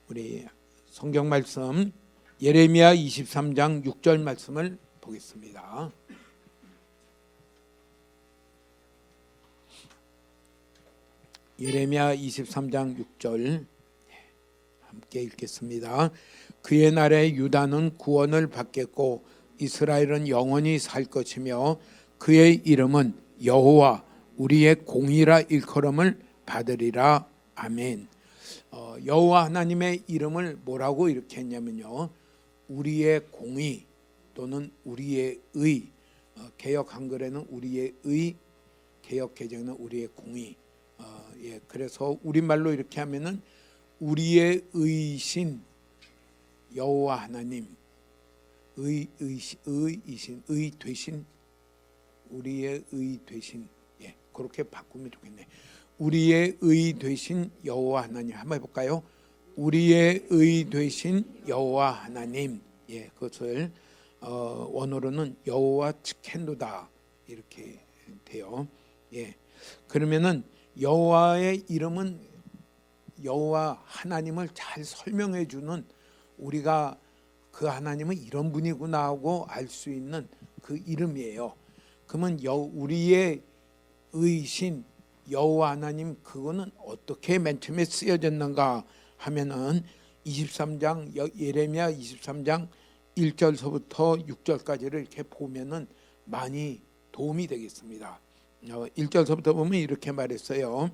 우리 성경 말씀 예레미야 23장 6절 말씀을 보겠습니다. 예레미야 23장 6절 함께 읽겠습니다. 그의 날에 유다는 구원을 받겠고 이스라엘은 영원히 살 것이며 그의 이름은 여호와 우리의 공의라 일컬음을 받으리라. 아멘. 여호와 하나님의 이름을 뭐라고 이렇게 했냐면요, 우리의 공의 또는 우리의 의, 개역 한글에는 우리의 의, 개역 개정은 우리의 공의. 그래서 우리말로 이렇게 하면은 우리의 의신 여호와 하나님, 의이신, 의 되신, 우리의 의 되신, 그렇게 바꾸면 좋겠네. 우리의 의 되신 여호와 하나님. 한번 해볼까요? 우리의 의 되신 여호와 하나님. 그것을 원어로는 여호와 츠켄도다 이렇게 돼요. 그러면은 여호와의 이름은 여호와 하나님을 잘 설명해 주는, 우리가 그 하나님은 이런 분이구나 하고 알 수 있는 그 이름이에요. 그러면 우리의 의신 여호와 하나님, 그거는 어떻게 맨 처음에 쓰여졌는가 하면은 23장 예레미야 23장 1절서부터 6절까지를 이렇게 보면은 많이 도움이 되겠습니다. 1절서부터 보면 이렇게 말했어요.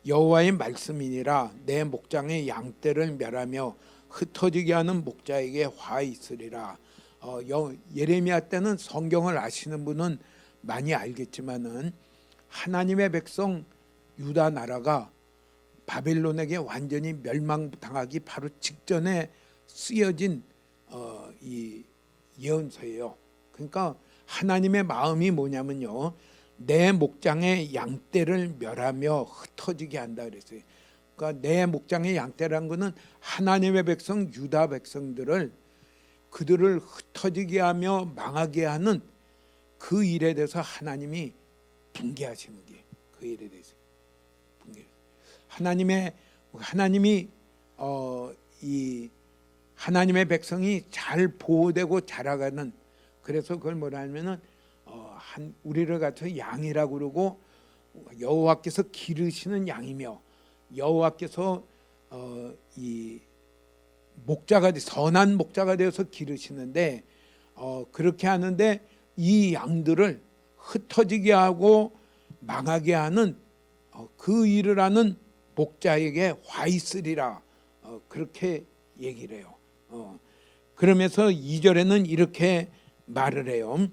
여호와의 말씀이니라 내 목장의 양떼를 멸하며 흩어지게 하는 목자에게 화 있으리라. 예레미야 때는 성경을 아시는 분은 많이 알겠지만은 하나님의 백성 유다 나라가 바벨론에게 완전히 멸망당하기 바로 직전에 쓰여진 이 예언서예요. 그러니까 하나님의 마음이 뭐냐면요, 내 목장의 양떼를 멸하며 흩어지게 한다 그랬어요. 그러니까 내 목장의 양떼라는 것은 하나님의 백성 유다 백성들을, 그들을 흩어지게 하며 망하게 하는 그 일에 대해서 하나님이 붕괴하시는 게, 그 일에 대해서 붕괴. 하나님이 이 하나님의 백성이 잘 보호되고 자라가는, 그래서 그걸 뭐라 하면은 우리를 갖춰 양이라고 그러고, 여호와께서 기르시는 양이며 여호와께서 이 목자가 선한 목자가 되어서 기르시는데, 그렇게 하는데 이 양들을 흩어지게 하고 망하게 하는 그 일을 하는 목자에게 화 있으리라, 그렇게 얘기를 해요. 그러면서 2절에는 이렇게 말을 해요.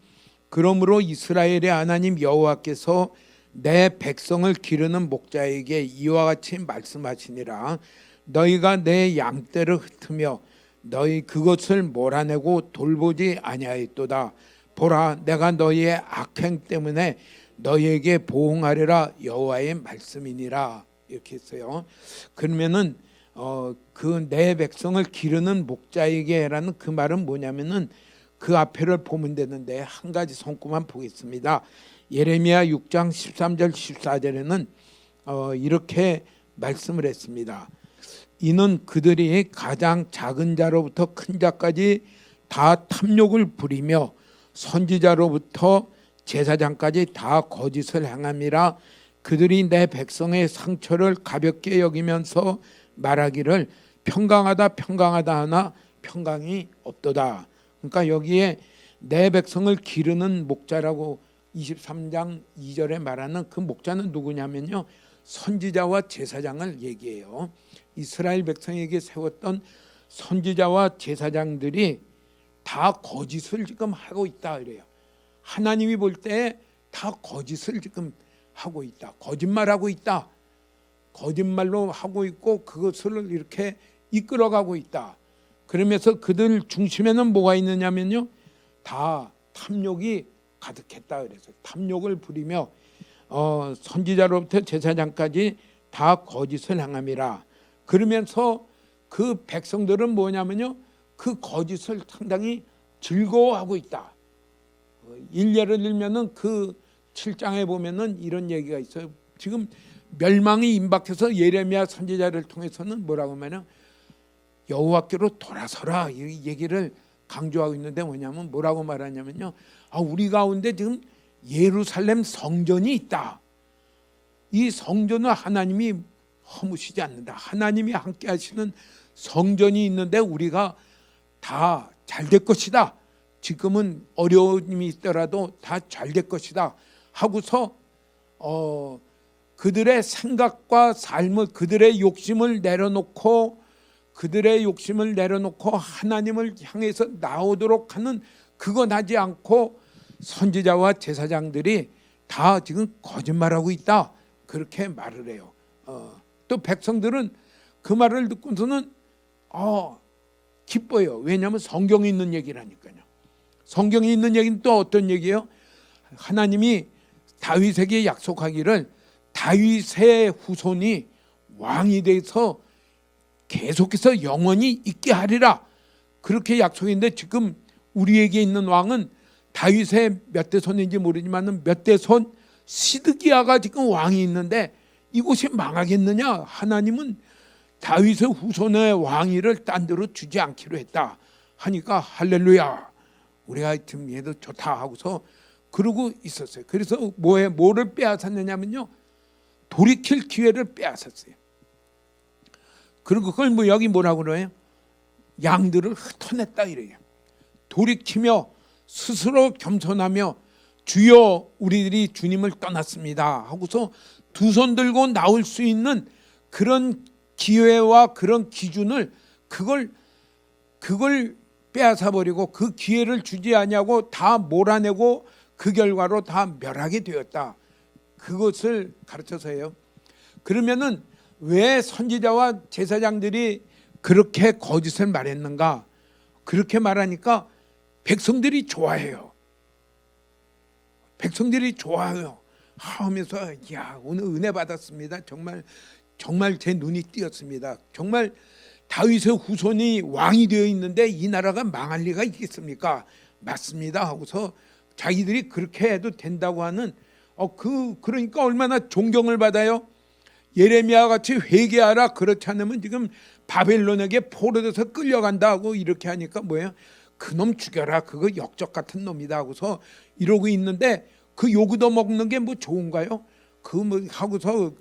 그러므로 이스라엘의 하나님 여호와께서 내 백성을 기르는 목자에게 이와 같이 말씀하시니라. 너희가 내 양떼를 흩으며 너희 그것을 몰아내고 돌보지 아니하였도다. 보라, 내가 너희의 악행 때문에 너희에게 보응하리라. 여호와의 말씀이니라. 이렇게 했어요. 그러면은 그 내 백성을 기르는 목자에게라는 그 말은 뭐냐면은 그 앞에를 보면 되는데 한 가지 손꼽만 보겠습니다. 예레미야 6장 13절 14절에는 이렇게 말씀을 했습니다. 이는 그들이 가장 작은 자로부터 큰 자까지 다 탐욕을 부리며 선지자로부터 제사장까지 다 거짓을 행함이라. 그들이 내 백성의 상처를 가볍게 여기면서 말하기를 평강하다 평강하다 하나 평강이 없도다. 그러니까 여기에 내 백성을 기르는 목자라고 23장 2절에 말하는 그 목자는 누구냐면요, 선지자와 제사장을 얘기해요. 이스라엘 백성에게 세웠던 선지자와 제사장들이 다 거짓을 지금 하고 있다 그래요. 하나님이 볼 때 다 거짓을 지금 하고 있다, 거짓말하고 있다, 거짓말로 하고 있고 그것을 이렇게 이끌어가고 있다. 그러면서 그들 중심에는 뭐가 있느냐면요, 다 탐욕이 가득했다 그래서 탐욕을 부리며 선지자로부터 제사장까지 다 거짓을 행함이라. 그러면서 그 백성들은 뭐냐면요, 그 거짓을 상당히 즐거워하고 있다. 일례를 들면은 그 7장에 보면은 이런 얘기가 있어요. 지금 멸망이 임박해서 예레미야 선지자를 통해서는 뭐라고 하면은 여호와께로 돌아서라 이 얘기를 강조하고 있는데 뭐냐면 뭐라고 말하냐면요. 우리 가운데 지금 예루살렘 성전이 있다. 이 성전은 하나님이 허무시지 않는다. 하나님이 함께 하시는 성전이 있는데 우리가 다 잘 될 것이다. 지금은 어려움이 있더라도 다 잘 될 것이다 하고서 그들의 생각과 삶을 그들의 욕심을 내려놓고 하나님을 향해서 나오도록 하는 그건 하지 않고 선지자와 제사장들이 다 지금 거짓말하고 있다. 그렇게 말을 해요. 또 백성들은 그 말을 듣고서는 기뻐요. 왜냐하면 성경에 있는 얘기라니까요. 성경에 있는 얘기는 또 어떤 얘기예요? 하나님이 다윗에게 약속하기를 다윗의 후손이 왕이 돼서 계속해서 영원히 있게 하리라. 그렇게 약속했는데 지금 우리에게 있는 왕은 다윗의 몇 대 손인지 모르지만 몇 대 손 시드기야가 지금 왕이 있는데 이곳이 망하겠느냐? 하나님은 다윗의 후손의 왕위를 딴 데로 주지 않기로 했다 하니까 할렐루야, 우리가 지금 얘도 좋다 하고서 그러고 있었어요. 그래서 뭐를 빼앗았느냐면요, 돌이킬 기회를 빼앗았어요. 그리고 그걸 여기 뭐라고 그래요? 양들을 흩어냈다 이래요. 돌이키며 스스로 겸손하며 주여 우리들이 주님을 떠났습니다 하고서 두 손 들고 나올 수 있는 그런 기회와 그런 기준을 그걸 빼앗아 버리고 그 기회를 주지 아니하고 다 몰아내고 그 결과로 다 멸하게 되었다. 그것을 가르쳐서요. 그러면은 왜 선지자와 제사장들이 그렇게 거짓을 말했는가? 그렇게 말하니까 백성들이 좋아해요. 백성들이 좋아해요. 하면서 야, 오늘 은혜 받았습니다. 정말 제 눈이 띄었습니다. 정말 다윗의 후손이 왕이 되어 있는데 이 나라가 망할 리가 있겠습니까? 맞습니다 하고서 자기들이 그렇게 해도 된다고 하는 그러니까 얼마나 존경을 받아요. 예레미야 같이 회개하라, 그렇지 않으면 지금 바벨론에게 포로돼서 끌려간다 하고 이렇게 하니까 뭐예요? 그놈 죽여라, 그거 역적 같은 놈이다 하고서 이러고 있는데 그 요구도 먹는 게 뭐 좋은가요? 하고서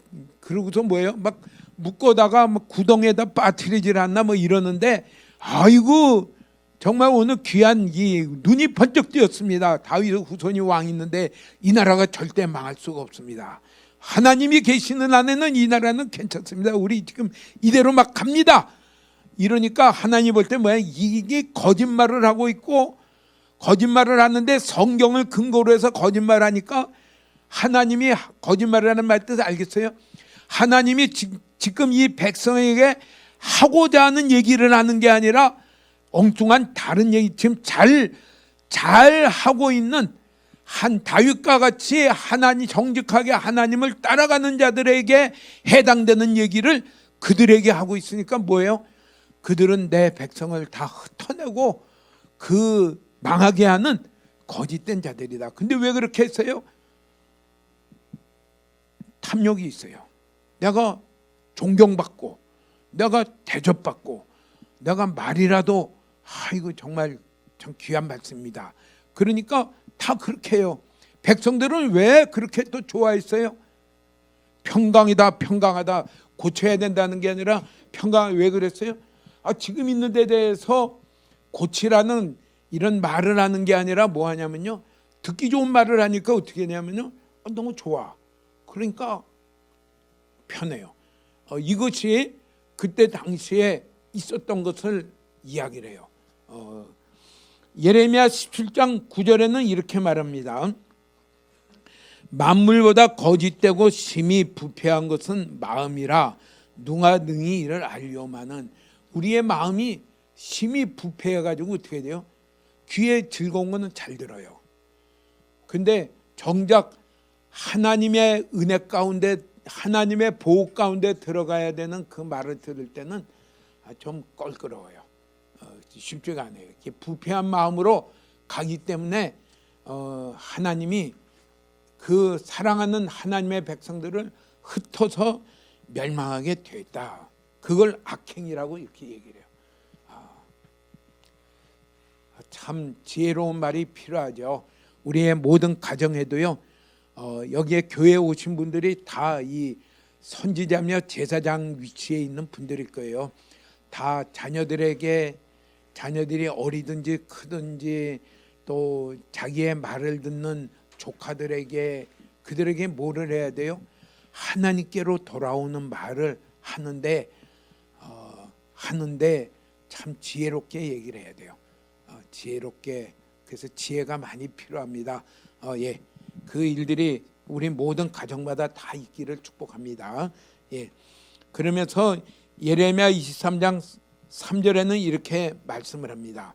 그러고서 뭐예요? 막 묶어다가 막 구덩이에다 빠뜨리질 않나 뭐 이러는데, 아이고 정말 오늘 귀한 이 눈이 번쩍 뜨였습니다. 다윗의 후손이 왕이 있는데 이 나라가 절대 망할 수가 없습니다. 하나님이 계시는 안에는 이 나라는 괜찮습니다. 우리 지금 이대로 막 갑니다. 이러니까 하나님 볼 때 뭐야? 이게 거짓말을 하고 있고 거짓말을 하는데 성경을 근거로 해서 거짓말하니까 하나님이 거짓말을 하는 말 뜻을 알겠어요? 하나님이 지금 이 백성에게 하고자 하는 얘기를 하는 게 아니라 엉뚱한 다른 얘기, 지금 잘 하고 있는 한 다윗과 같이 정직하게 하나님을 따라가는 자들에게 해당되는 얘기를 그들에게 하고 있으니까 뭐예요? 그들은 내 백성을 다 흩어내고 그 망하게 하는 거짓된 자들이다. 근데 왜 그렇게 했어요? 탐욕이 있어요. 내가 존경받고 내가 대접받고 내가 말이라도 이거 정말 참 귀한 말씀입니다. 그러니까 다 그렇게 해요. 백성들은 왜 그렇게 또 좋아했어요? 평강이다, 평강하다, 고쳐야 된다는 게 아니라 왜 그랬어요? 지금 있는 데 대해서 고치라는 이런 말을 하는 게 아니라 뭐 하냐면요, 듣기 좋은 말을 하니까 어떻게 하냐면요, 너무 좋아. 그러니까 편해요. 이것이 그때 당시에 있었던 것을 이야기를 해요. 예레미야 17장 9절에는 이렇게 말합니다. 만물보다 거짓되고 심히 부패한 것은 마음이라 누가 능히 이를 알려마는. 우리의 마음이 심히 부패해가지고 어떻게 돼요? 귀에 즐거운 거는 잘 들어요. 근데 정작 하나님의 은혜 가운데, 하나님의 보호 가운데 들어가야 되는 그 말을 들을 때는 좀 껄끄러워요. 쉽지가 않아요. 이렇게 부패한 마음으로 가기 때문에 하나님이 그 사랑하는 하나님의 백성들을 흩어서 멸망하게 됐다. 그걸 악행이라고 이렇게 얘기를 해요. 참 지혜로운 말이 필요하죠. 우리의 모든 가정에도요. 여기에 교회에 오신 분들이 다 이 선지자며 제사장 위치에 있는 분들일 거예요. 다 자녀들이 어리든지 크든지 또 자기의 말을 듣는 조카들에게 그들에게 뭐를 해야 돼요? 하나님께로 돌아오는 말을 하는데 참 지혜롭게 얘기를 해야 돼요. 지혜롭게. 그래서 지혜가 많이 필요합니다. 그 일들이 우리 모든 가정마다 다 있기를 축복합니다. 그러면서 예레미야 23장 3절에는 이렇게 말씀을 합니다.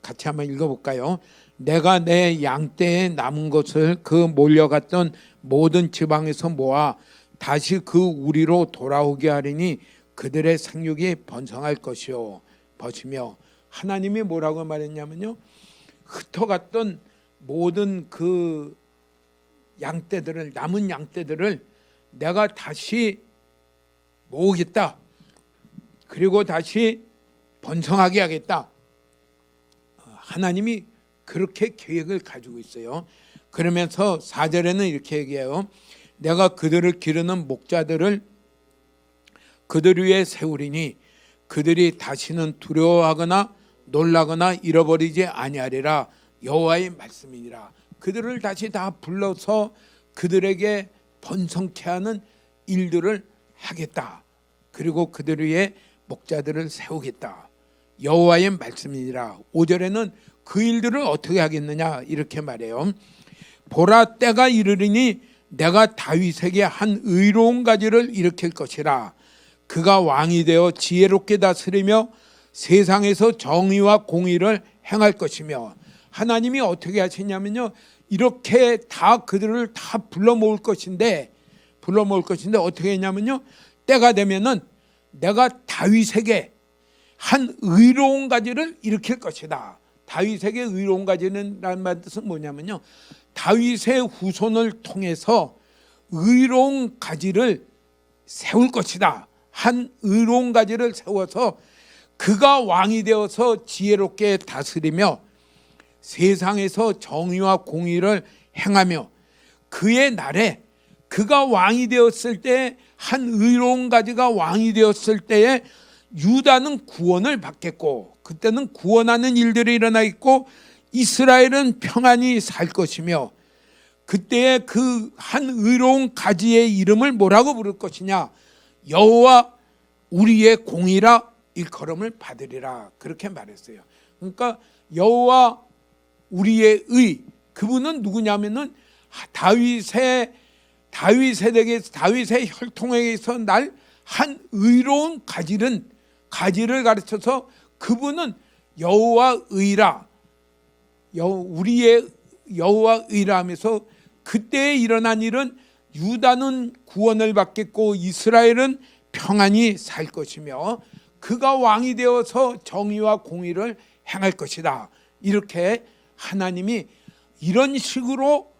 같이 한번 읽어볼까요? 내가 내 양떼에 남은 것을 그 몰려갔던 모든 지방에서 모아 다시 그 우리로 돌아오게 하리니 그들의 생육이 번성할 것이요. 버시며 하나님이 뭐라고 말했냐면요. 흩어갔던 모든 그 양떼들을 남은 양떼들을 내가 다시 모으겠다. 그리고 다시 번성하게 하겠다. 하나님이 그렇게 계획을 가지고 있어요. 그러면서 4절에는 이렇게 얘기해요. 내가 그들을 기르는 목자들을 그들 위에 세우리니 그들이 다시는 두려워하거나 놀라거나 잃어버리지 아니하리라. 여호와의 말씀이니라. 그들을 다시 다 불러서 그들에게 번성케 하는 일들을 하겠다. 그리고 그들 위에 목자들을 세우겠다. 여호와의 말씀이니라. 5절에는 그 일들을 어떻게 하겠느냐 이렇게 말해요. 보라 때가 이르리니 내가 다윗에게 한 의로운 가지를 일으킬 것이라. 그가 왕이 되어 지혜롭게 다스리며 세상에서 정의와 공의를 행할 것이며. 하나님이 어떻게 하시냐면요, 이렇게 다 그들을 다 불러 모을 것인데 어떻게 했냐면요, 때가 되면은 내가 다윗에게 한 의로운 가지를 일으킬 것이다. 다윗에게 의로운 가지는 라는 뜻은 뭐냐면요, 다윗의 후손을 통해서 의로운 가지를 세울 것이다. 한 의로운 가지를 세워서 그가 왕이 되어서 지혜롭게 다스리며 세상에서 정의와 공의를 행하며 그의 날에 그가 왕이 되었을 때 한 의로운 가지가 왕이 되었을 때에 유다는 구원을 받겠고 그때는 구원하는 일들이 일어나 있고 이스라엘은 평안히 살 것이며 그때의 그 한 의로운 가지의 이름을 뭐라고 부를 것이냐, 여호와 우리의 공이라 일컬음을 받으리라. 그렇게 말했어요. 그러니까 여호와 우리의 의, 그분은 누구냐면은 다윗의 혈통에서 날 한 의로운 가지를 가르쳐서 그분은 여호와 의라, 우리의 여호와 의라 하면서 그때에 일어난 일은 유다는 구원을 받겠고 이스라엘은 평안히 살 것이며 그가 왕이 되어서 정의와 공의를 행할 것이다. 이렇게 하나님이 이런 식으로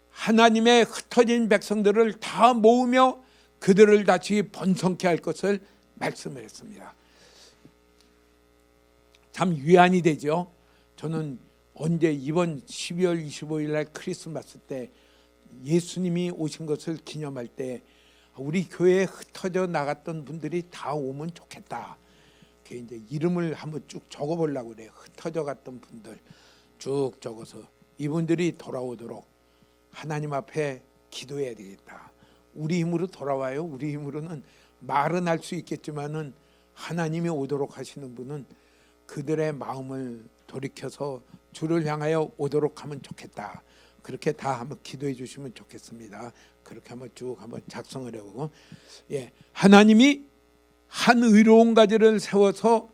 하나님의 흩어진 백성들을 다 모으며 그들을 다시 번성케 할 것을 말씀을 했습니다. 참 위안이 되죠. 저는 언제 이번 12월 25일 날 크리스마스 때 예수님이 오신 것을 기념할 때 우리 교회에 흩어져 나갔던 분들이 다 오면 좋겠다. 이제 이름을 한번 쭉 적어보려고 그래요. 흩어져 갔던 분들 쭉 적어서 이분들이 돌아오도록 하나님 앞에 기도해야 되겠다. 우리 힘으로 돌아와요. 우리 힘으로는 말은 할 수 있겠지만은 하나님이 오도록 하시는 분은 그들의 마음을 돌이켜서 주를 향하여 오도록 하면 좋겠다. 그렇게 다 한번 기도해 주시면 좋겠습니다. 그렇게 한번 쭉 한번 작성을 해보고, 하나님이 한 의로운 가지를 세워서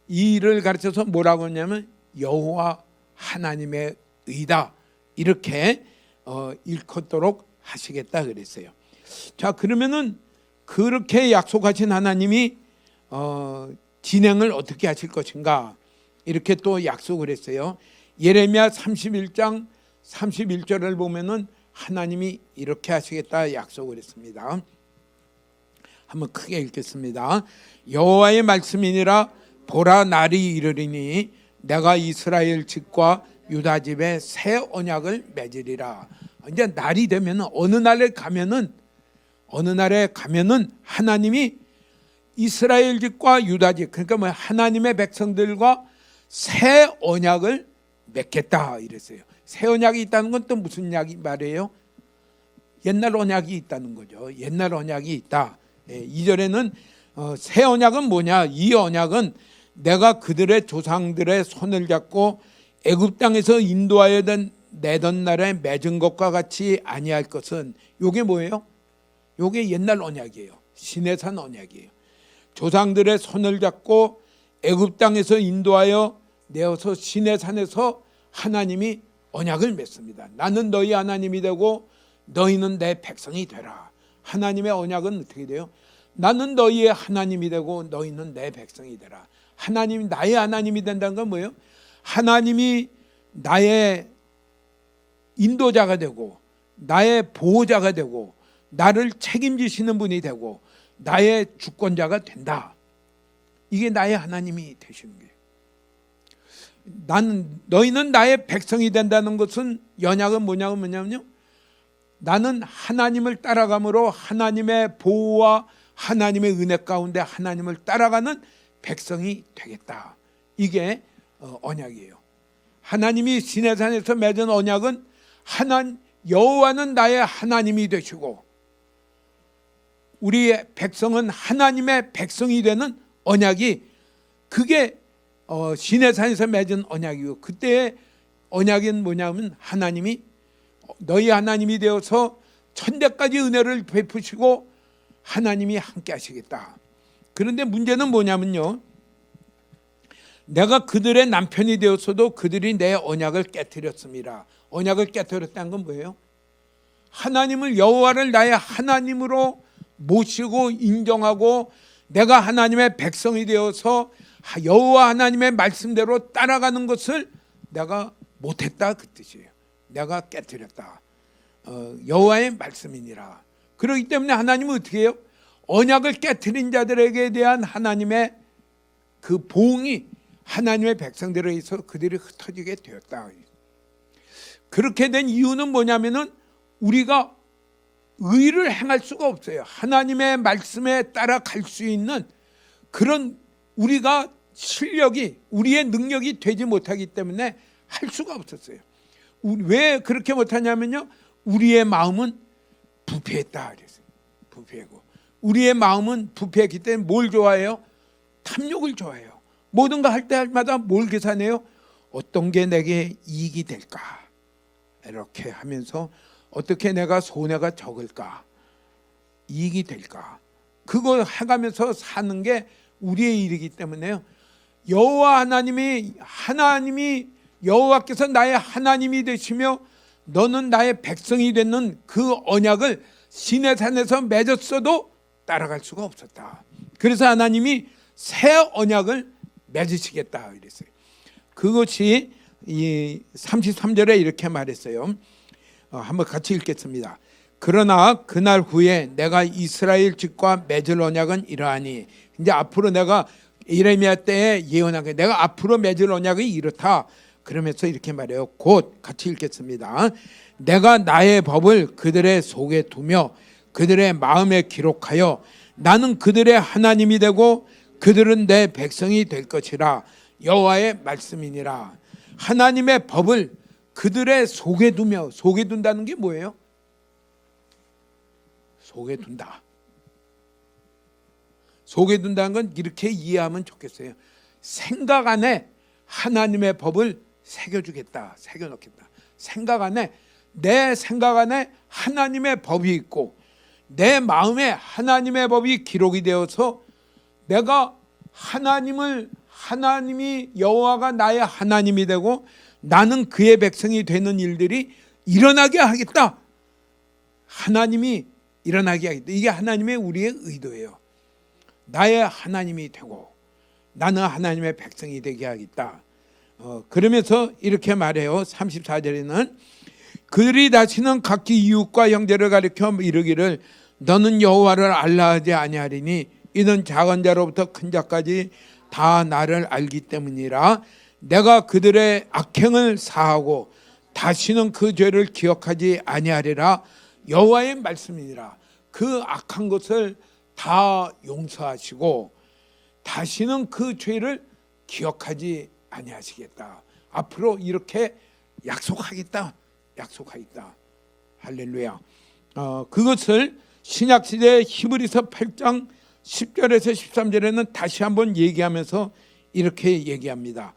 이 일을 가르쳐서 뭐라고 하냐면 여호와 하나님의 의다, 이렇게 일컫도록 하시겠다 그랬어요. 자, 그러면은 그렇게 약속하신 하나님이 진행을 어떻게 하실 것인가, 이렇게 또 약속을 했어요. 예레미야 31장 31절을 보면은 하나님이 이렇게 하시겠다 약속을 했습니다. 한번 크게 읽겠습니다. 여호와의 말씀이니라. 보라 날이 이르리니 내가 이스라엘 집과 유다 집에 새 언약을 맺으리라. 이제 날이 되면 어느 날에 가면은 하나님이 이스라엘 집과 유다 집, 그러니까 뭐 하나님의 백성들과 새 언약을 맺겠다 이랬어요. 새 언약이 있다는 건 또 무슨 말이에요? 옛날 언약이 있다는 거죠. 옛날 언약이 있다. 2절에는 새 언약은 뭐냐? 이 언약은 내가 그들의 조상들의 손을 잡고 애굽 땅에서 인도하여 내던 날에 맺은 것과 같이 아니할 것은, 요게 뭐예요? 요게 옛날 언약이에요. 시내산 언약이에요. 조상들의 손을 잡고 애굽 땅에서 인도하여 내어서 시내산에서 하나님이 언약을 맺습니다. 나는 너희 하나님이 되고 너희는 내 백성이 되라. 하나님의 언약은 어떻게 돼요? 나는 너희의 하나님이 되고 너희는 내 백성이 되라. 하나님이 나의 하나님이 된다는 건 뭐예요? 하나님이 나의 인도자가 되고 나의 보호자가 되고 나를 책임지시는 분이 되고 나의 주권자가 된다. 이게 나의 하나님이 되시는 거예요. 너희는 나의 백성이 된다는 것은 연약은 뭐냐면요, 나는 하나님을 따라감으로 하나님의 보호와 하나님의 은혜 가운데 하나님을 따라가는 백성이 되겠다. 이게 언약이에요. 하나님이 시내산에서 맺은 언약은 여호와는 나의 하나님이 되시고 우리의 백성은 하나님의 백성이 되는 언약이, 그게 시내산에서 맺은 언약이고, 그때의 언약은 뭐냐면 하나님이 너희 하나님이 되어서 천대까지 은혜를 베푸시고 하나님이 함께 하시겠다. 그런데 문제는 뭐냐면요, 내가 그들의 남편이 되었어도 그들이 내 언약을 깨뜨렸습니다. 언약을 깨뜨렸다는 건 뭐예요? 하나님을, 여호와를 나의 하나님으로 모시고 인정하고 내가 하나님의 백성이 되어서 여호와 하나님의 말씀대로 따라가는 것을 내가 못했다, 그 뜻이에요. 내가 깨뜨렸다. 여호와의 말씀이니라. 그렇기 때문에 하나님은 어떻게 해요? 언약을 깨뜨린 자들에게 대한 하나님의 그 보응이 하나님의 백성들에 있어 그들이 흩어지게 되었다. 그렇게 된 이유는 뭐냐면은 우리가 의를 행할 수가 없어요. 하나님의 말씀에 따라 갈 수 있는 그런 우리가 실력이, 우리의 능력이 되지 못하기 때문에 할 수가 없었어요. 왜 그렇게 못하냐면요, 우리의 마음은 부패했다 그랬어요. 부패고, 우리의 마음은 부패했기 때문에 뭘 좋아해요? 탐욕을 좋아해요. 모든 거 할 때마다 뭘 계산해요? 어떤 게 내게 이익이 될까? 이렇게 하면서 어떻게 내가 손해가 적을까? 이익이 될까? 그걸 해가면서 사는 게 우리의 일이기 때문에요, 여호와 하나님이 여호와께서 나의 하나님이 되시며 너는 나의 백성이 되는 그 언약을 시내산에서 맺었어도 따라갈 수가 없었다. 그래서 하나님이 새 언약을 맺으시겠다 그랬어요. 그것이 이 33절에 이렇게 말했어요. 한번 같이 읽겠습니다. 그러나 그날 후에 내가 이스라엘 집과 맺을 언약은 이러하니, 이제 앞으로 내가 예레미야 때에 예언한 게 내가 앞으로 맺을 언약이 이렇다. 그러면서 이렇게 말해요. 곧 같이 읽겠습니다. 내가 나의 법을 그들의 속에 두며 그들의 마음에 기록하여 나는 그들의 하나님이 되고 그들은 내 백성이 될 것이라. 여호와의 말씀이니라. 하나님의 법을 그들의 속에 두며, 속에 둔다는 게 뭐예요? 속에 둔다. 속에 둔다는 건 이렇게 이해하면 좋겠어요. 생각 안에 하나님의 법을 새겨주겠다, 새겨놓겠다. 내 생각 안에 하나님의 법이 있고 내 마음에 하나님의 법이 기록이 되어서 내가 하나님이 여호와가 나의 하나님이 되고 나는 그의 백성이 되는 일들이 일어나게 하겠다. 하나님이 일어나게 하겠다. 이게 하나님의 우리의 의도예요. 나의 하나님이 되고 나는 하나님의 백성이 되게 하겠다. 그러면서 이렇게 말해요. 34절에는 그들이 다시는 각기 이웃과 형제를 가리켜 이르기를 너는 여호와를 알라 하지 아니하리니 이는 작은 자로부터 큰 자까지 다 나를 알기 때문이라. 내가 그들의 악행을 사하고 다시는 그 죄를 기억하지 아니하리라. 여호와의 말씀이니라. 그 악한 것을 다 용서하시고 다시는 그 죄를 기억하지 아니하시겠다. 앞으로 이렇게 약속하겠다. 할렐루야. 그것을 신약시대 히브리서 8장 10절에서 13절에는 다시 한번 얘기하면서 이렇게 얘기합니다.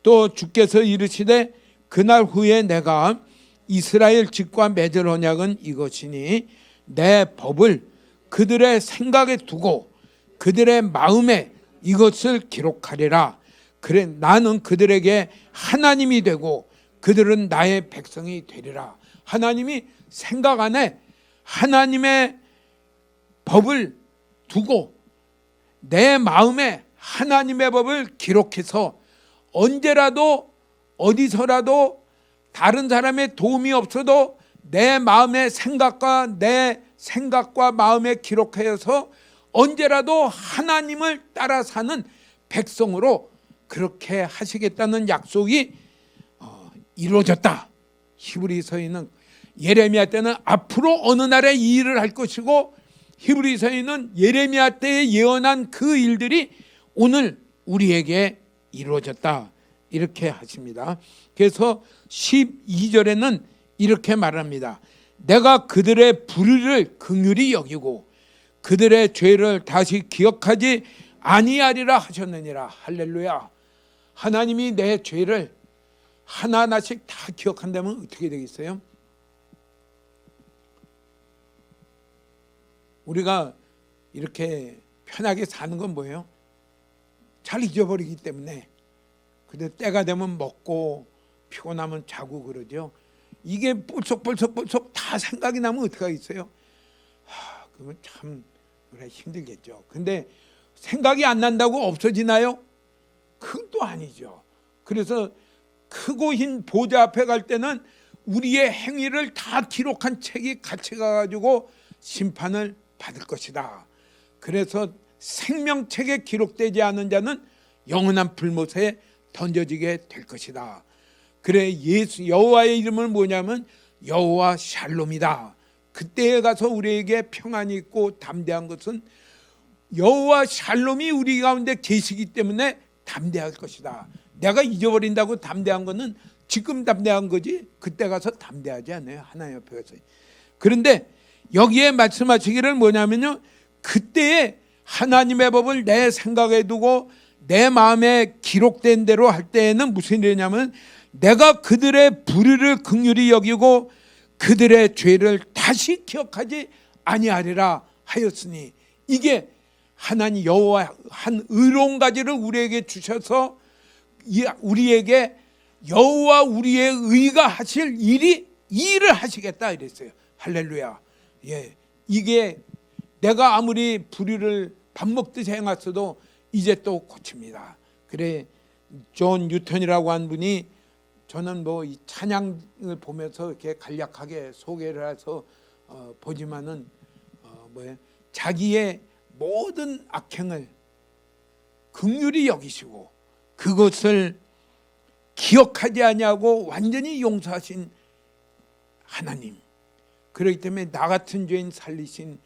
또 주께서 이르시되 그날 후에 내가 이스라엘 집과 맺을 언약은 이것이니 내 법을 그들의 생각에 두고 그들의 마음에 이것을 기록하리라. 그래 나는 그들에게 하나님이 되고 그들은 나의 백성이 되리라. 하나님이 생각 안에 하나님의 법을 두고 내 마음에 하나님의 법을 기록해서 언제라도 어디서라도 다른 사람의 도움이 없어도 내 마음의 내 생각과 마음에 기록하여서 언제라도 하나님을 따라 사는 백성으로 그렇게 하시겠다는 약속이 이루어졌다. 히브리서인은 예레미야 때는 앞으로 어느 날에 이 일을 할 것이고 히브리서인은 예레미야 때에 예언한 그 일들이 오늘 우리에게 이루어졌다. 이렇게 하십니다. 그래서 12절에는 이렇게 말합니다. 내가 그들의 불의를 긍휼히 여기고 그들의 죄를 다시 기억하지 아니하리라 하셨느니라. 할렐루야. 하나님이 내 죄를 하나하나씩 다 기억한다면 어떻게 되겠어요? 우리가 이렇게 편하게 사는 건 뭐예요? 잘 잊어버리기 때문에. 근데 때가 되면 먹고 피곤하면 자고 그러죠. 이게 벌써 다 생각이 나면 어떻게 하겠어요? 그러면 참 그래 힘들겠죠. 근데 생각이 안 난다고 없어지나요? 그건 또 아니죠. 그래서 크고 흰 보좌 앞에 갈 때는 우리의 행위를 다 기록한 책이 같이 가가지고 심판을 받을 것이다. 그래서 생명책에 기록되지 않은 자는 영원한 불못에 던져지게 될 것이다. 그래 예수 여호와의 이름은 뭐냐면 여호와 샬롬이다. 그때에 가서 우리에게 평안이 있고 담대한 것은 여호와 샬롬이 우리 가운데 계시기 때문에 담대할 것이다. 내가 잊어버린다고 담대한 것은 지금 담대한 거지 그때 가서 담대하지 않아요. 하나님 앞에 가서. 그런데 여기에 말씀하시기를 뭐냐면요, 그때에 하나님의 법을 내 생각에 두고 내 마음에 기록된 대로 할 때에는 무슨 일이냐면 내가 그들의 불의를 긍휼히 여기고 그들의 죄를 다시 기억하지 아니하리라 하였으니, 이게 하나님 여호와 한 의로운 가지를 우리에게 주셔서 우리에게 여호와 우리의 의가 하실 이 일을 하시겠다 이랬어요. 할렐루야. 예, 이게 내가 아무리 불의를 밥 먹듯이 행했어도 이제 또 고칩니다. 그래 존 뉴턴이라고 한 분이, 저는 뭐 이 찬양을 보면서 이렇게 간략하게 소개를 해서 보지만은 자기의 모든 악행을 긍휼히 여기시고 그것을 기억하지 아니하고 완전히 용서하신 하나님, 그렇기 때문에 나 같은 죄인 살리신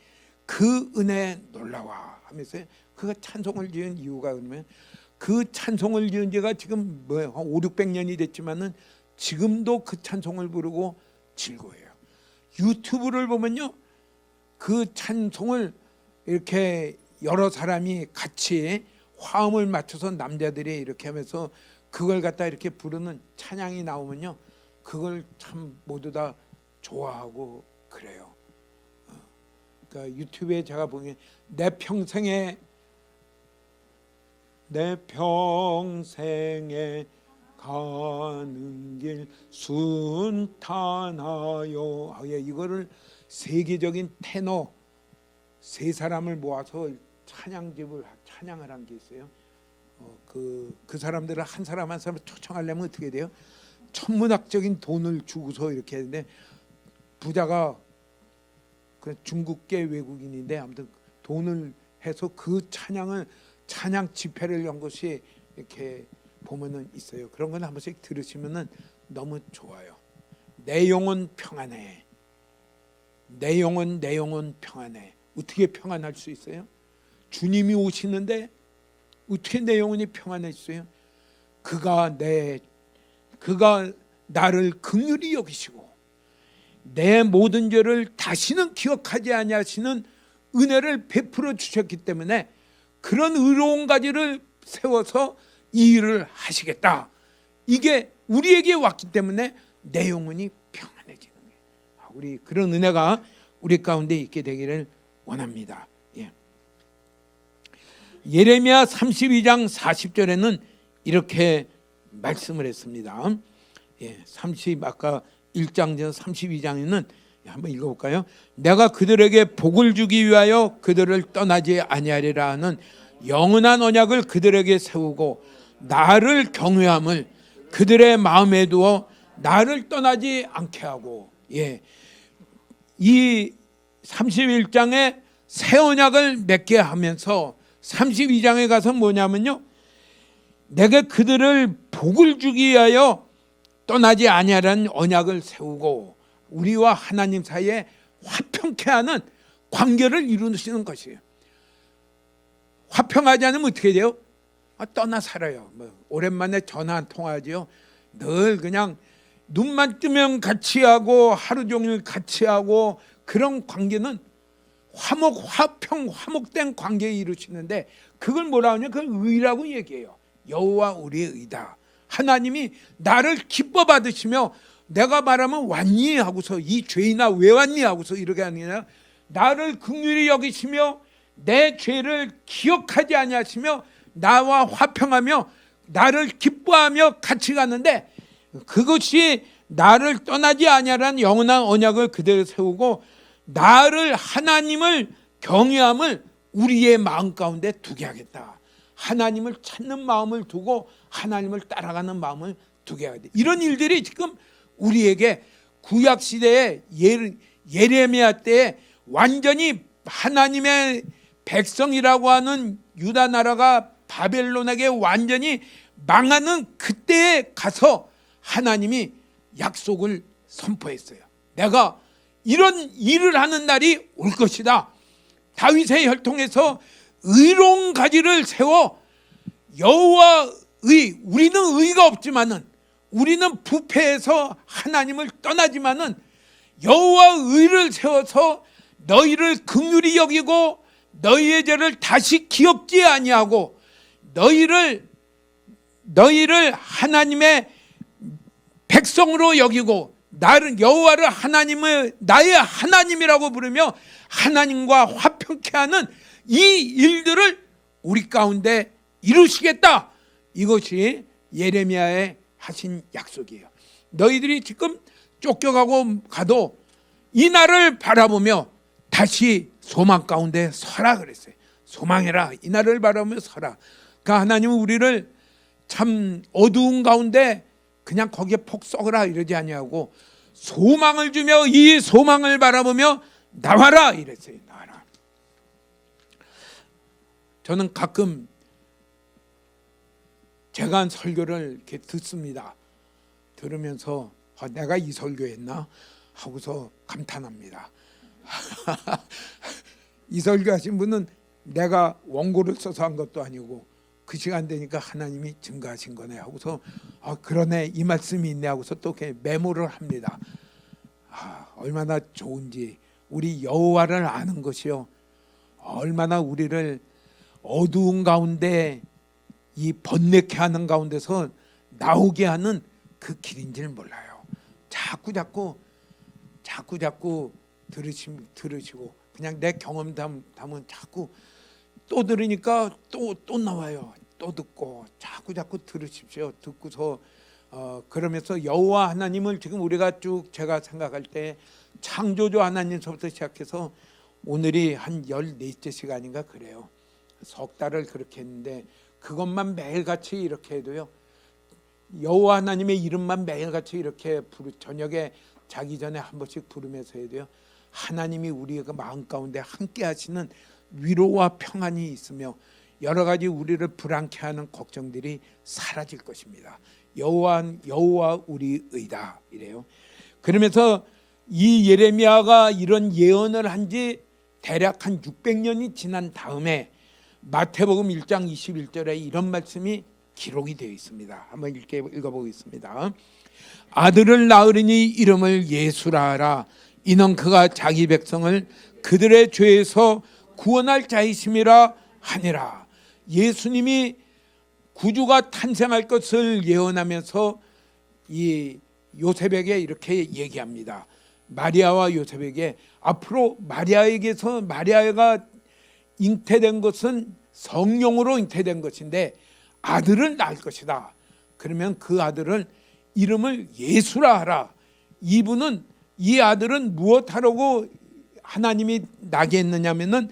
그 은혜 놀라워 하면서 그가 찬송을 지은 이유가 그러면, 그 찬송을 지은 지가 지금 한 500~600년이 됐지만은 지금도 그 찬송을 부르고 즐거워해요. 유튜브를 보면요, 그 찬송을 이렇게 여러 사람이 같이 화음을 맞춰서 남자들이 이렇게 하면서 그걸 갖다 이렇게 부르는 찬양이 나오면요, 그걸 참 모두 다 좋아하고 그래요. 그러니까 유튜브에 제가 보기엔 내 평생에 가는 길 순탄하여, 이거를 세계적인 테너 세 사람을 모아서 찬양을 한 게 있어요. 그 사람들을 한 사람 한 사람 초청하려면 어떻게 돼요? 천문학적인 돈을 주고서 이렇게 했는데, 부자가 그 중국계 외국인인데 아무튼 돈을 해서 그 찬양 집회를 연 것이 이렇게 보면은 있어요. 그런 건 한 번씩 들으시면은 너무 좋아요. 내 영혼 평안해. 내 영혼 평안해. 어떻게 평안할 수 있어요? 주님이 오시는데 어떻게 내 영혼이 평안해지어요? 그가 나를 긍휼히 여기시고 내 모든 죄를 다시는 기억하지 아니하시는 은혜를 베풀어 주셨기 때문에 그런 의로운 가지를 세워서 이 일을 하시겠다. 이게 우리에게 왔기 때문에 내 영혼이 평안해지는 거예요. 우리 그런 은혜가 우리 가운데 있게 되기를 원합니다. 예레미야 32장 40절에는 이렇게 말씀을 했습니다. 아까 1장 전 32장에는 한번 읽어볼까요? 내가 그들에게 복을 주기 위하여 그들을 떠나지 아니하리라 하는 영원한 언약을 그들에게 세우고 나를 경외함을 그들의 마음에 두어 나를 떠나지 않게 하고, 이 31장에 새 언약을 맺게 하면서 32장에 가서 뭐냐면요, 내가 그들을 복을 주기 위하여 떠나지 아니하라는 언약을 세우고 우리와 하나님 사이에 화평케 하는 관계를 이루시는 것이에요. 화평하지 않으면 어떻게 돼요? 떠나 살아요. 오랜만에 전화 한 통화하죠. 늘 그냥 눈만 뜨면 같이 하고 하루 종일 같이 하고, 그런 관계는 화목된 관계에 이루시는데, 그걸 뭐라 하냐? 그걸 의라고 얘기해요. 여호와 우리의 의다. 하나님이 나를 기뻐 받으시며, 내가 말하면 왔니 하고서 이 죄인아 왜 왔니 하고서 이렇게 하는 게 아니라 나를 긍휼히 여기시며 내 죄를 기억하지 아니하시며 나와 화평하며 나를 기뻐하며 같이 가는데, 그것이 나를 떠나지 아니하라는 영원한 언약을 그대로 세우고 나를, 하나님을 경외함을 우리의 마음 가운데 두게 하겠다. 하나님을 찾는 마음을 두고 하나님을 따라가는 마음을 두게 하겠다. 이런 일들이 지금 우리에게 구약시대에 예레미야 때에 완전히 하나님의 백성이라고 하는 유다 나라가 바벨론에게 완전히 망하는 그때에 가서 하나님이 약속을 선포했어요. 내가 이런 일을 하는 날이 올 것이다. 다윗의 혈통에서 의로운 가지를 세워 여호와의, 우리는 의가 없지만은, 우리는 부패해서 하나님을 떠나지만은 여호와의 의를 세워서 너희를 긍휼히 여기고 너희의 죄를 다시 기억지 아니하고 너희를 하나님의 백성으로 여기고 나를, 여호와를 나의 하나님이라고 부르며 하나님과 화평케 하는 이 일들을 우리 가운데 이루시겠다. 이것이 예레미야에 하신 약속이에요. 너희들이 지금 쫓겨가고 가도 이 날을 바라보며 다시 소망 가운데 서라 그랬어요. 소망해라. 이 날을 바라보며 서라. 그러니까 하나님은 우리를 참 어두운 가운데 그냥 거기에 폭 썩으라 이러지 아니하고 소망을 주며 이 소망을 바라보며 나와라 이랬어요. 나와라. 저는 가끔 제가 한 설교를 이렇게 듣습니다. 들으면서 내가 이 설교했나 하고서 감탄합니다. 이 설교하신 분은 내가 원고를 써서 한 것도 아니고 그 시간 되니까 하나님이 증거하신 거네 하고서 그러네, 이 말씀이 있네 하고서 또 이렇게 메모를 합니다. 얼마나 좋은지, 우리 여호와를 아는 것이요, 얼마나 우리를 어두운 가운데 이 번뇌케 하는 가운데서 나오게 하는 그 길인지를 몰라요. 자꾸 들으시고 그냥 내 경험 담은 자꾸 또 들으니까 또 나와요. 또 듣고 자꾸 들으십시오. 듣고서 그러면서 여호와 하나님을 지금 우리가 쭉 제가 생각할 때 창조주 하나님서부터 시작해서 오늘이 한 14째 시간인가 그래요. 석 달을 그렇게 했는데 그것만 매일같이 이렇게 해도요, 여호와 하나님의 이름만 매일같이 이렇게 저녁에 자기 전에 한 번씩 부르면서 해도요, 하나님이 우리의 그 마음 가운데 함께 하시는 위로와 평안이 있으며 여러 가지 우리를 불안케 하는 걱정들이 사라질 것입니다. 여호와 우리의다 이래요. 그러면서 이 예레미야가 이런 예언을 한 지 대략 한 600년이 지난 다음에 마태복음 1장 21절에 이런 말씀이 기록이 되어 있습니다. 한번 읽어보겠습니다. 아들을 낳으리니 이름을 예수라 하라. 이는 그가 자기 백성을 그들의 죄에서 구원할 자이심이라 하니라. 예수님이 구주가 탄생할 것을 예언하면서 이 요셉에게 이렇게 얘기합니다. 마리아와 요셉에게 앞으로 마리아가 잉태된 것은 성령으로 잉태된 것인데 아들을 낳을 것이다. 그러면 그 아들을 이름을 예수라 하라. 이 아들은 무엇하라고 하나님이 나게 했느냐면은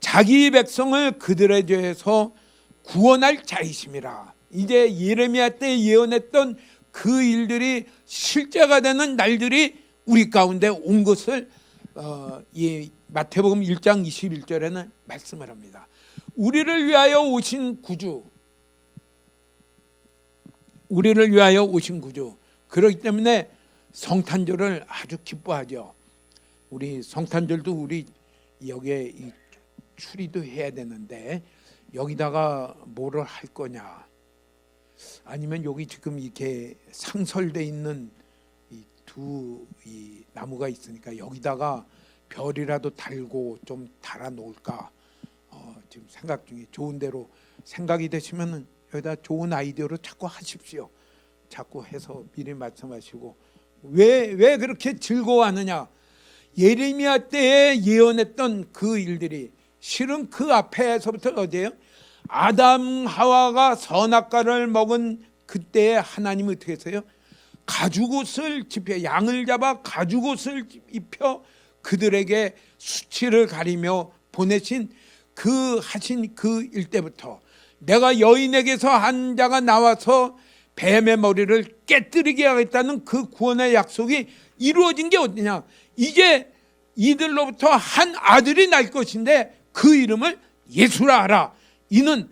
자기 백성을 그들의 죄에서 구원할 자이심이라. 이제 예레미야 때 예언했던 그 일들이 실제가 되는 날들이 우리 가운데 온 것을 이 마태복음 1장 21절에는 말씀을 합니다. 우리를 위하여 오신 구주, 그렇기 때문에 성탄절을 아주 기뻐하죠. 우리 성탄절도 우리 여기에 추리도 해야 되는데 여기다가 뭐를 할 거냐, 아니면 여기 지금 이렇게 상설돼 있는 이 나무가 있으니까 여기다가 별이라도 달고 좀 달아 놓을까 지금 생각 중에, 좋은 대로 생각이 되시면은 여기다 좋은 아이디어로 자꾸 하십시오. 자꾸 해서 미리 말씀하시고. 왜 그렇게 즐거워하느냐? 예레미야 때에 예언했던 그 일들이 실은 그 앞에서부터 어디예요? 아담 하와가 선악과를 먹은 그때에 하나님이 어떻게 했어요? 가죽옷을 입혀, 양을 잡아 가죽옷을 입혀 그들에게 수치를 가리며 보내신 하신 그 일때부터 내가 여인에게서 한 자가 나와서 뱀의 머리를 깨뜨리게 하겠다는 그 구원의 약속이 이루어진 게 어디냐? 이제 이들로부터 한 아들이 날 것인데 그 이름을 예수라 하라. 이는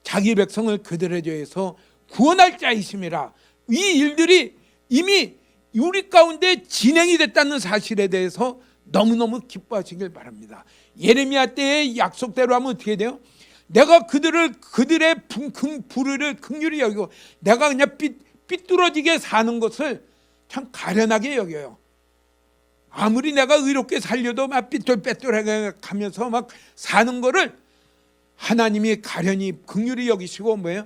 자기 백성을 그들의 죄에서 구원할 자이심이라. 이 일들이 이미 우리 가운데 진행이 됐다는 사실에 대해서 너무너무 기뻐하시길 바랍니다. 예레미야 때의 약속대로 하면 어떻게 돼요? 내가 그들의 불의를 긍휼히 여기고 내가 그냥 삐뚤어지게 사는 것을 참 가련하게 여겨요. 아무리 내가 의롭게 살려도 막 삐뚤빼뚤하게 가면서 막 사는 거를 하나님이 가련히 긍휼히 여기시고 뭐예요?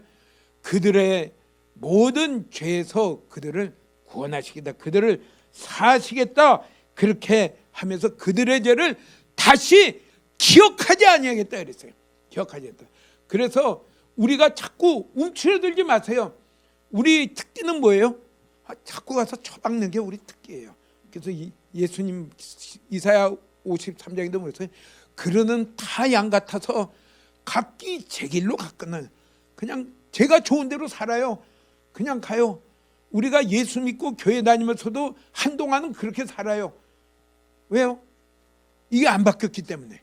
그들의 모든 죄에서 그들을 구원하시겠다, 그들을 사하시겠다, 그렇게 하면서 그들의 죄를 다시 기억하지 아니하겠다 그랬어요. 기억하겠다. 그래서 우리가 자꾸 움츠러들지 마세요. 우리 특기는 뭐예요? 자꾸 가서 처박는 게 우리 특기예요. 그래서 예수님 이사야 53장에도 뭐랬어요? 그러는 다 양 같아서 각기 제 길로 갔거늘. 그냥 제가 좋은 대로 살아요. 그냥 가요. 우리가 예수 믿고 교회 다니면서도 한동안은 그렇게 살아요. 왜요? 이게 안 바뀌었기 때문에.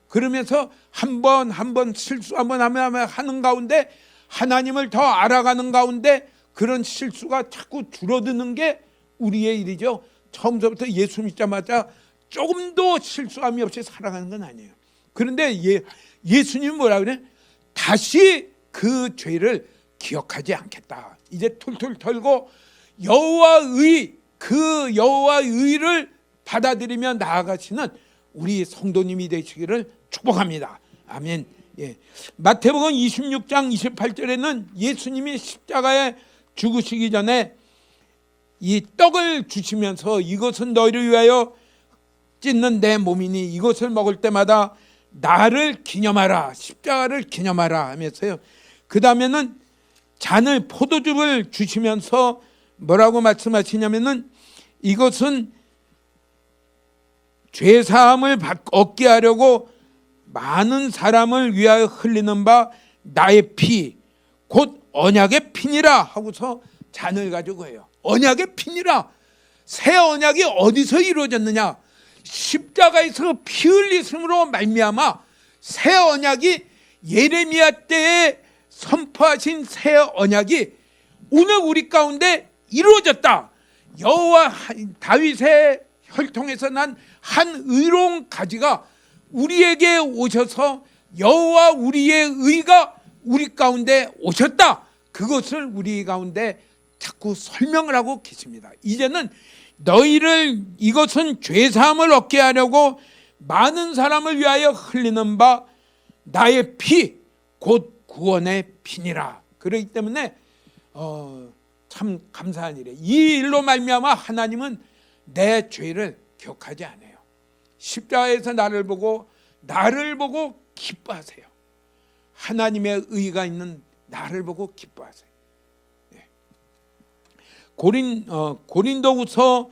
그러면서 한 번 실수 한번 하는 가운데 하나님을 더 알아가는 가운데 그런 실수가 자꾸 줄어드는 게 우리의 일이죠. 처음부터 예수 믿자마자 조금도 실수함이 없이 살아가는 건 아니에요. 그런데 예수님은 뭐라 그래? 다시 그 죄를 기억하지 않겠다. 이제 툴툴 털고 여호와의 의를 받아들이며 나아가시는 우리 성도님이 되시기를 축복합니다. 아멘. 예. 마태복음 26장 28절에는 예수님이 십자가에 죽으시기 전에 이 떡을 주시면서 이것은 너희를 위하여 찢는 내 몸이니 이것을 먹을 때마다 나를 기념하라, 십자가를 기념하라 하면서요. 그 다음에는 잔을, 포도즙을 주시면서 뭐라고 말씀하시냐면은 이것은 죄사함을 얻게 하려고 많은 사람을 위하여 흘리는 바 나의 피, 곧 언약의 피니라 하고서 잔을 가지고 해요. 언약의 피니라. 새 언약이 어디서 이루어졌느냐? 십자가에서 피 흘리심으로 말미암아 새 언약이 예레미야 때에 선포하신 새 언약이 오늘 우리 가운데 이루어졌다. 여호와 다윗의 혈통에서 난 한 의로운 가지가 우리에게 오셔서 여호와 우리의 의가 우리 가운데 오셨다. 그것을 우리 가운데 자꾸 설명을 하고 계십니다. 이제는 너희를 이것은 죄사함을 얻게 하려고 많은 사람을 위하여 흘리는 바 나의 피 곧 구원의 피니라. 그렇기 때문에 참 감사한 일이에요. 이 일로 말미암아 하나님은 내 죄를 기억하지 않아요. 십자가에서 나를 보고 기뻐하세요. 하나님의 의가 있는 나를 보고 기뻐하세요. 네. 고린도후서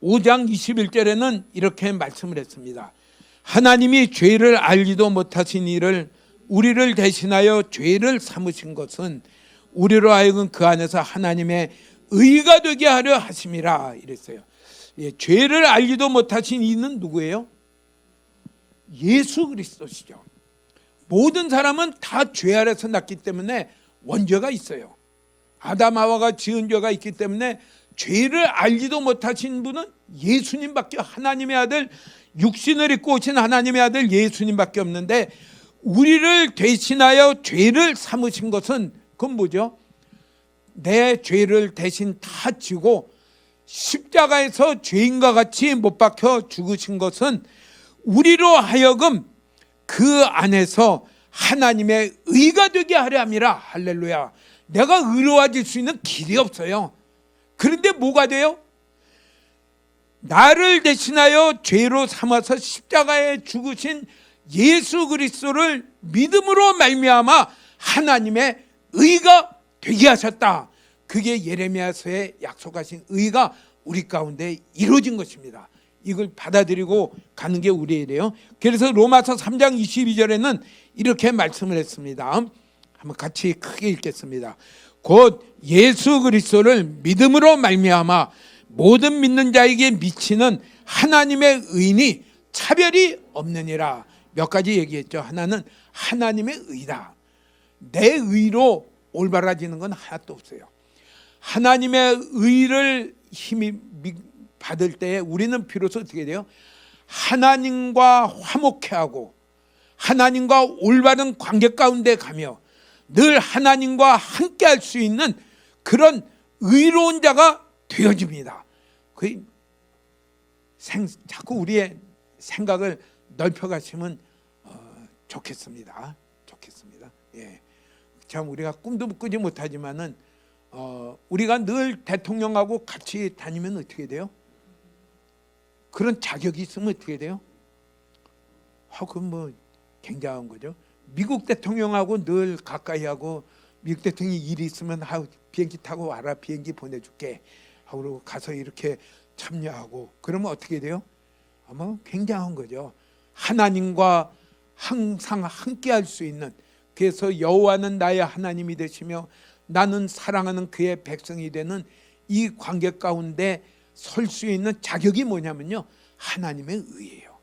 5장 21절에는 이렇게 말씀을 했습니다. 하나님이 죄를 알지도 못하신 이를 우리를 대신하여 죄를 삼으신 것은 우리로 하여금 그 안에서 하나님의 의가 되게 하려 하심이라 이랬어요. 예, 죄를 알지도 못하신 이는 누구예요? 예수 그리스도시죠. 모든 사람은 다 죄 아래서 났기 때문에 원죄가 있어요. 아담 하와가 지은 죄가 있기 때문에 죄를 알지도 못하신 분은 예수님밖에, 하나님의 아들, 육신을 입고 오신 하나님의 아들 예수님밖에 없는데, 우리를 대신하여 죄를 삼으신 것은 그건 뭐죠? 내 죄를 대신 다 지고 십자가에서 죄인과 같이 못 박혀 죽으신 것은 우리로 하여금 그 안에서 하나님의 의가 되게 하려 함이라. 할렐루야. 내가 의로워질 수 있는 길이 없어요. 그런데 뭐가 돼요? 나를 대신하여 죄로 삼아서 십자가에 죽으신 예수 그리스도를 믿음으로 말미암아 하나님의 의가 되게 하셨다. 그게 예레미야서에 약속하신 의가 우리 가운데 이루어진 것입니다. 이걸 받아들이고 가는 게 우리의 일이에요. 그래서 로마서 3장 22절에는 이렇게 말씀을 했습니다. 한번 같이 크게 읽겠습니다. 곧 예수 그리스도를 믿음으로 말미암아 모든 믿는 자에게 미치는 하나님의 의니 차별이 없느니라. 몇 가지 얘기했죠. 하나는 하나님의 의다. 내 의로 올바라지는 건 하나도 없어요. 하나님의 의를 힘이 받을 때에 우리는 비로소 어떻게 돼요? 하나님과 화목해하고 하나님과 올바른 관계 가운데 가며 늘 하나님과 함께 할 수 있는 그런 의로운 자가 되어집니다. 자꾸 우리의 생각을 넓혀가시면 좋겠습니다. 예. 참 우리가 꿈도 꾸지 못하지만은 우리가 늘 대통령하고 같이 다니면 어떻게 돼요? 그런 자격이 있으면 어떻게 돼요? 그건 뭐 굉장한 거죠. 미국 대통령하고 늘 가까이 하고 미국 대통령이 일이 있으면 비행기 타고 와라, 비행기 보내줄게 하고 가서 이렇게 참여하고 그러면 어떻게 돼요? 아마 굉장한 거죠. 하나님과 항상 함께 할 수 있는, 그래서 여호와는 나의 하나님이 되시며 나는 사랑하는 그의 백성이 되는 이 관계 가운데 설 수 있는 자격이 뭐냐면요, 하나님의 의예요.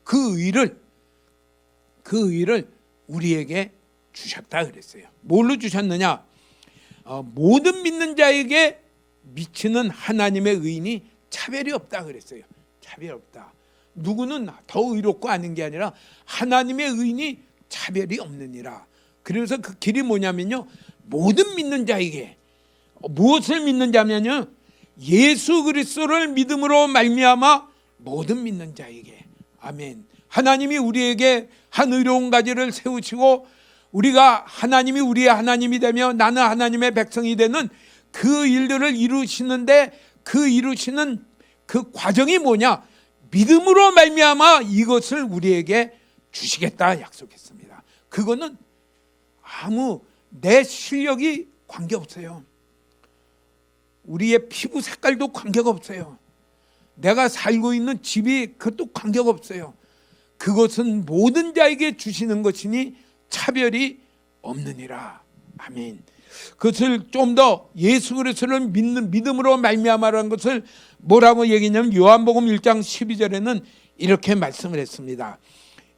그 의를 우리에게 주셨다 그랬어요. 뭘로 주셨느냐? 모든 믿는 자에게 미치는 하나님의 의인이 차별이 없다 그랬어요. 차별 없다. 누구는 더 의롭고 아닌 게 아니라 하나님의 의인이 차별이 없느니라. 그래서 그 길이 뭐냐면요, 모든 믿는 자에게, 무엇을 믿는 자면요, 예수 그리스도를 믿음으로 말미암아 모든 믿는 자에게. 아멘. 하나님이 우리에게 한 의로운 가지를 세우시고 우리가 하나님이 우리의 하나님이 되며 나는 하나님의 백성이 되는 그 일들을 이루시는데, 그 이루시는 그 과정이 뭐냐? 믿음으로 말미암아 이것을 우리에게 주시겠다 약속했습니다. 그거는 아무 내 실력이 관계없어요. 우리의 피부 색깔도 관계가 없어요. 내가 살고 있는 집이 그것도 관계가 없어요. 그것은 모든 자에게 주시는 것이니 차별이 없느니라. 아멘. 그것을 좀 더 예수 그리스도를 믿는 믿음으로 말미암아라는 것을 뭐라고 얘기했냐면 요한복음 1장 12절에는 이렇게 말씀을 했습니다.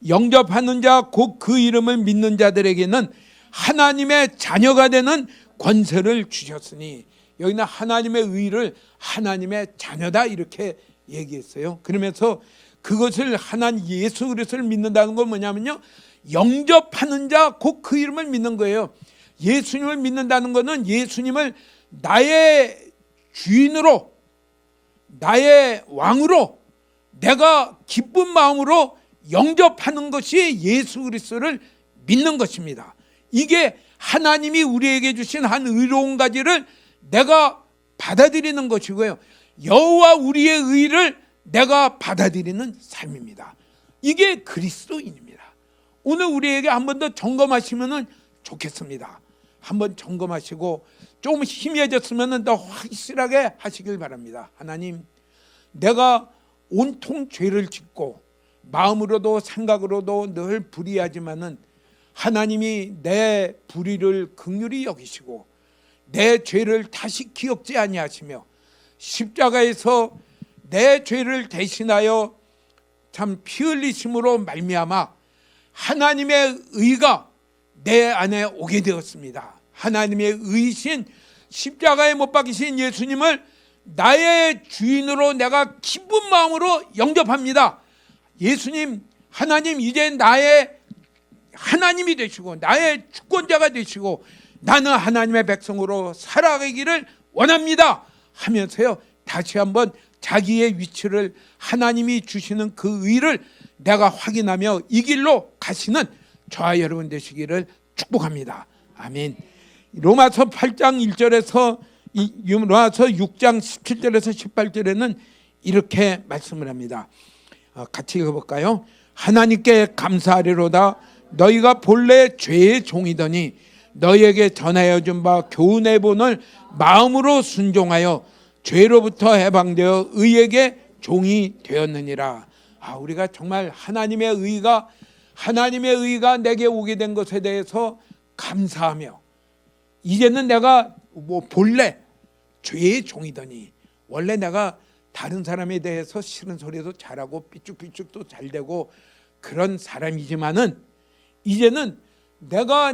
영접하는 자 곧 그 이름을 믿는 자들에게는 하나님의 자녀가 되는 권세를 주셨으니, 여기는 하나님의 의를 하나님의 자녀다 이렇게 얘기했어요. 그러면서 그것을 하나님 예수 그리스도를 믿는다는 건 뭐냐면요, 영접하는 자 곧 그 이름을 믿는 거예요. 예수님을 믿는다는 것은 예수님을 나의 주인으로, 나의 왕으로 내가 기쁜 마음으로 영접하는 것이 예수 그리스도를 믿는 것입니다. 이게 하나님이 우리에게 주신 한 의로운 가지를 내가 받아들이는 것이고요, 여호와 우리의 의를 내가 받아들이는 삶입니다. 이게 그리스도인입니다. 오늘 우리에게 한 번 더 점검하시면 좋겠습니다. 한번 점검하시고 조금 희미해졌으면 더 확실하게 하시길 바랍니다. 하나님, 내가 온통 죄를 짓고 마음으로도 생각으로도 늘 불의하지만은 하나님이 내 불의를 긍휼히 여기시고 내 죄를 다시 기억지 아니하시며 십자가에서 내 죄를 대신하여 참 피 흘리심으로 말미암아 하나님의 의가 내 안에 오게 되었습니다. 하나님의 의신 십자가에 못 박히신 예수님을 나의 주인으로 내가 기쁜 마음으로 영접합니다. 예수님, 하나님, 이제 나의 하나님이 되시고 나의 주권자가 되시고 나는 하나님의 백성으로 살아가기를 원합니다 하면서요, 다시 한번 자기의 위치를, 하나님이 주시는 그 의를 내가 확인하며 이 길로 가시는 저와 여러분 되시기를 축복합니다. 아멘. 로마서 8장 1절에서 로마서 6장 17절에서 18절에는 이렇게 말씀을 합니다. 같이 읽어볼까요? 하나님께 감사하리로다. 너희가 본래 죄의 종이더니 너희에게 전하여 준 바 교훈의 본을 마음으로 순종하여 죄로부터 해방되어 의에게 종이 되었느니라. 우리가 정말 하나님의 의가 내게 오게 된 것에 대해서 감사하며, 이제는 내가 본래 죄의 종이더니, 원래 내가 다른 사람에 대해서 싫은 소리도 잘하고 삐죽삐죽도 잘되고 그런 사람이지만은 이제는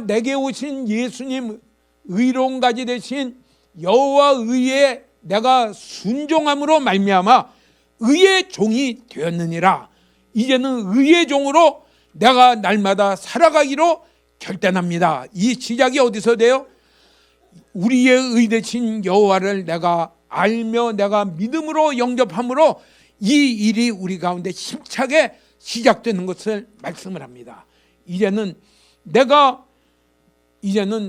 내게 오신 예수님 의로운 가지 되신 여호와 의에 내가 순종함으로 말미암아 의의 종이 되었느니라. 이제는 의의 종으로 내가 날마다 살아가기로 결단합니다. 이 시작이 어디서 돼요? 우리의 의 되신 여호와를 내가 알며 내가 믿음으로 영접함으로 이 일이 우리 가운데 힘차게 시작되는 것을 말씀을 합니다. 이제는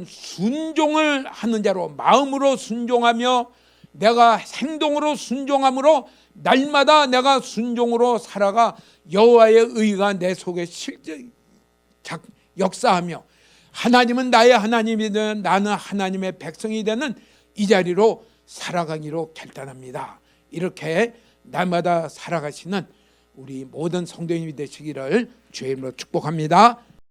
순종을 하는 자로, 마음으로 순종하며 내가 행동으로 순종함으로 날마다 내가 순종으로 살아가 여호와의 의가 내 속에 실제 역사하며 하나님은 나의 하나님이 되는, 나는 하나님의 백성이 되는 이 자리로 살아가기로 결단합니다. 이렇게 날마다 살아가시는 우리 모든 성도님이 되시기를 주의 이름으로 축복합니다.